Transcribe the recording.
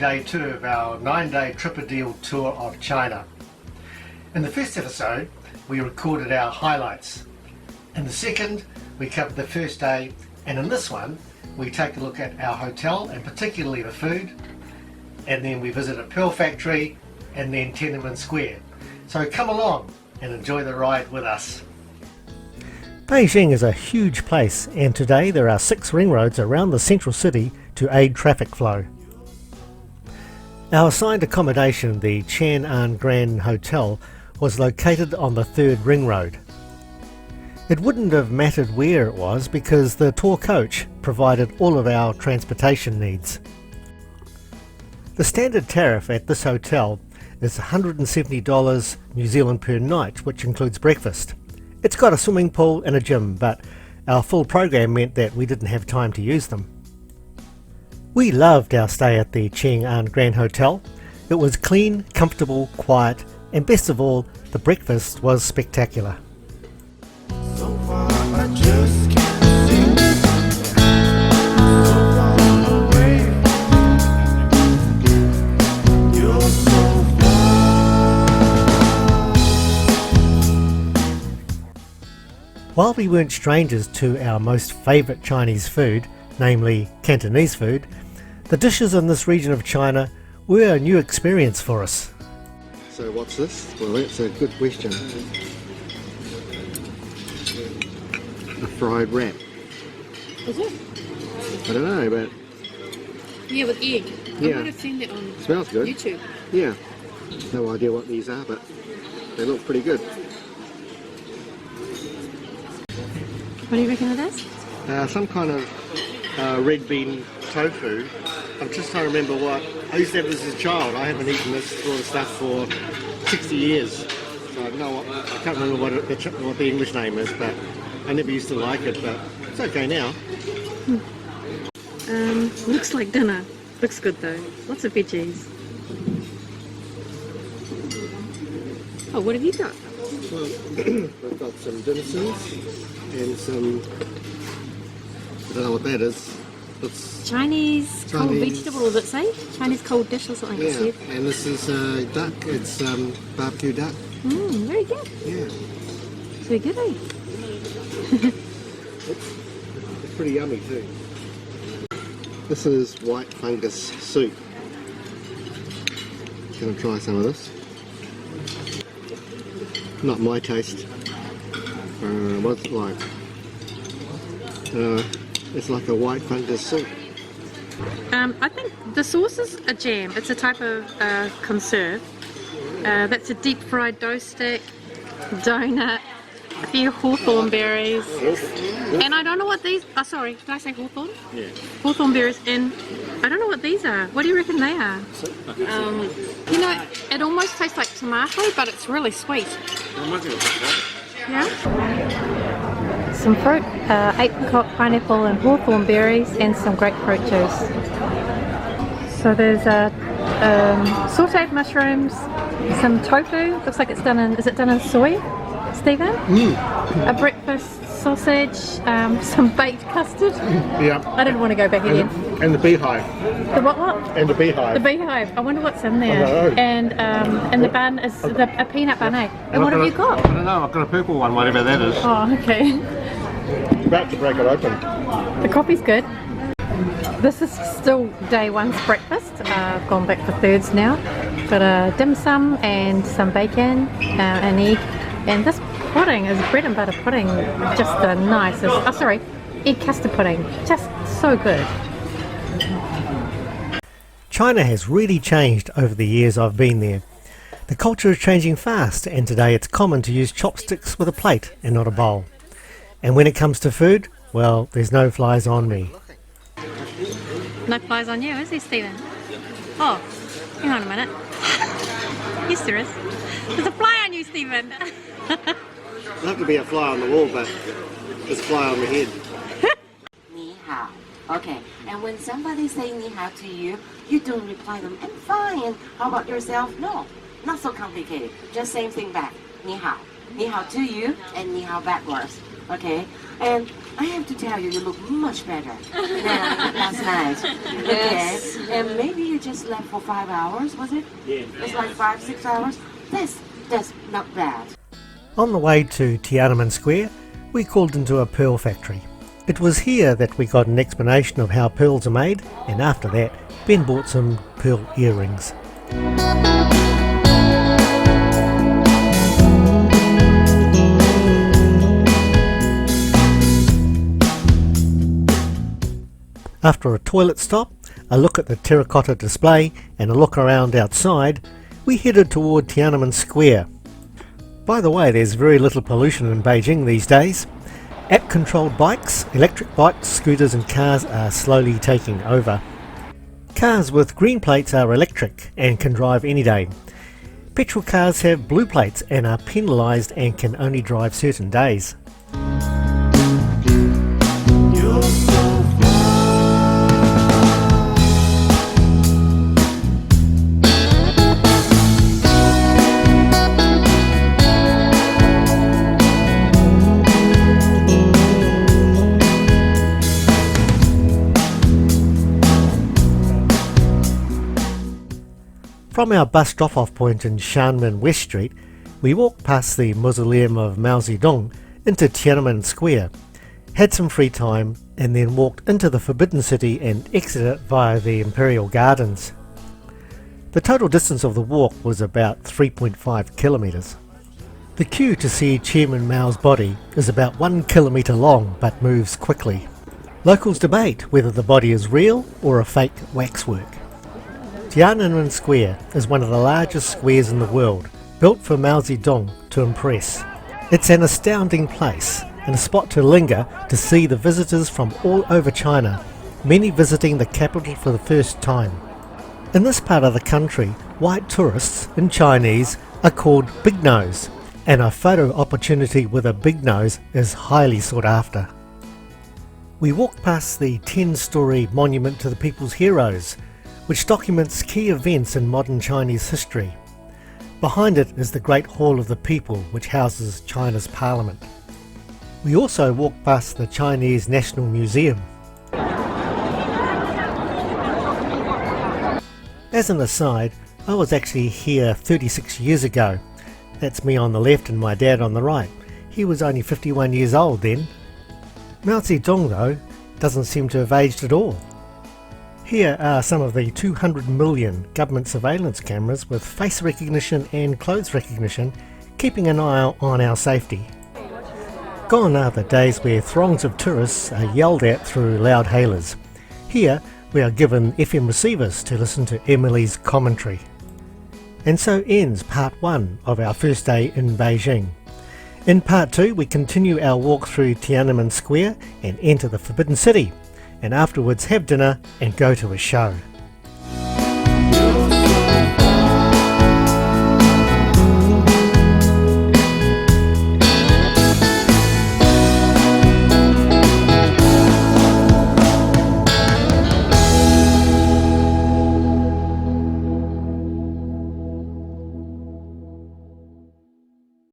day 2 of our 9-day trip-a-deal tour of China. In the first episode, we recorded our highlights. In the second, we covered the first day, and in this one, we take a look at our hotel and particularly the food, and then we visit a pearl factory and then Tienanmen Square. So come along and enjoy the ride with us. Beijing is a huge place, and today there are 6 ring roads around the central city to aid traffic flow. Our assigned accommodation, the Tienanmen Grand Hotel, was located on the 3rd ring road. It wouldn't have mattered where it was because the tour coach provided all of our transportation needs. The standard tariff at this hotel is $170 New Zealand per night, which includes breakfast. It's got a swimming pool and a gym, but our full program meant that we didn't have time to use them. We loved our stay at the Tienanmen Grand Hotel. It was clean, comfortable, quiet, and best of all, the breakfast was spectacular. So far, I just can't see. So far away. You're so far. While we weren't strangers to our most favourite Chinese food, namely Cantonese food, the dishes in this region of China were a new experience for us. So what's this? Well, that's a good question. A fried wrap. Is it? I don't know, but Yeah, with egg. Yeah. I might have seen that on smells good. YouTube. Yeah. No idea what these are, but they look pretty good. What do you reckon of this? Some kind of red bean tofu. I'm just trying to remember what. I used to have this as a child. I haven't eaten this sort of stuff for 60 years. So I can't remember what the English name is, but I never used to like it, but it's okay now. Looks like dinner. Looks good though. Lots of veggies. Oh, what have you got? Well, we've got some dim sums and some, I don't know what that is. It's, Chinese cold Chinese. vegetable, does it say? Chinese cold dish or something, it yeah, said. and this is duck. It's barbecue duck. Very good. Yeah, Very good, eh? it's pretty yummy too. This is white fungus soup. Gonna try some of this. Not my taste. What's it like? It's like a white fungus soup. I think the sauce is a jam. It's a type of conserve. That's a deep fried dough stick, donut, a few hawthorn berries, and I don't know what these. Oh, sorry, did I say hawthorn? Yeah. Hawthorn berries, and I don't know what these are. What do you reckon they are? You know, it almost tastes like tomato, but it's really sweet. Yeah. Some fruit, apricot, pineapple, and hawthorn berries, and some grapefruit juice. So there's sautéed mushrooms, some tofu. Looks like it's done in. Is it done in soy, Stephen? A breakfast sausage, some baked custard. Yeah. I didn't want to go back again. And the beehive. The what? And the beehive. The beehive. I wonder what's in there. I don't know. And the bun is a peanut bun, eh? And what have you got? I don't know. I've got a purple one, whatever that is. Oh, okay. About to break it open. The coffee's good. This is still day 1's breakfast. I've gone back for 3rds now. Got a dim sum and some bacon, an egg, and this pudding is bread and butter pudding. Just the nicest. Oh, sorry, egg custard pudding. Just so good. China has really changed over the years I've been there. The culture is changing fast, and today it's common to use chopsticks with a plate and not a bowl. And when it comes to food, well, there's no flies on me. No flies on you, is there, Stephen? Oh, hang on a minute. Yes, there is. There's a fly on you, Stephen. There'll have to be a fly on the wall, but there's a fly on the head. Ni hao. Okay, and when somebody say ni hao to you, you don't reply them, I'm fine. How about yourself? No, not so complicated. Just same thing back. Ni hao. Ni hao to you and ni hao backwards. Okay, and I have to tell you, you look much better than last night. Yes. Okay, and maybe you just slept for 5 hours, was it? Yeah. It's like 5-6 hours. That's not bad. On the way to Tienanmen Square, we called into a pearl factory. It was here that we got an explanation of how pearls are made, and after that, Ben bought some pearl earrings. After a toilet stop, a look at the terracotta display and a look around outside, we headed toward Tienanmen Square. By the way, there's very little pollution in Beijing these days. App-controlled bikes, electric bikes, scooters and cars are slowly taking over. Cars with green plates are electric and can drive any day. Petrol cars have blue plates and are penalised and can only drive certain days. You're so From our bus drop-off point in Tienanmen West Street, we walked past the mausoleum of Mao Zedong into Tienanmen Square, had some free time and then walked into the Forbidden City and exited via the Imperial Gardens. The total distance of the walk was about 3.5 kilometres. The queue to see Chairman Mao's body is about 1 kilometre long but moves quickly. Locals debate whether the body is real or a fake waxwork. Tienanmen Square is one of the largest squares in the world, built for Mao Zedong to impress. It's an astounding place and a spot to linger to see the visitors from all over China, many visiting the capital for the first time. In this part of the country, white tourists, in Chinese, are called big nose, and a photo opportunity with a big nose is highly sought after. We walked past the 10-storey monument to the people's heroes, which documents key events in modern Chinese history. Behind it is the Great Hall of the People, which houses China's parliament. We also walked past the Chinese National Museum. As an aside, I was actually here 36 years ago. That's me on the left and my dad on the right. He was only 51 years old then. Mao Zedong, though, doesn't seem to have aged at all. Here are some of the 200 million government surveillance cameras with face recognition and clothes recognition, keeping an eye on our safety. Gone are the days where throngs of tourists are yelled at through loud hailers. Here we are given FM receivers to listen to Emily's commentary. And so ends part 1 of our first day in Beijing. In part 2 we continue our walk through Tienanmen Square and enter the Forbidden City, and afterwards have dinner and go to a show.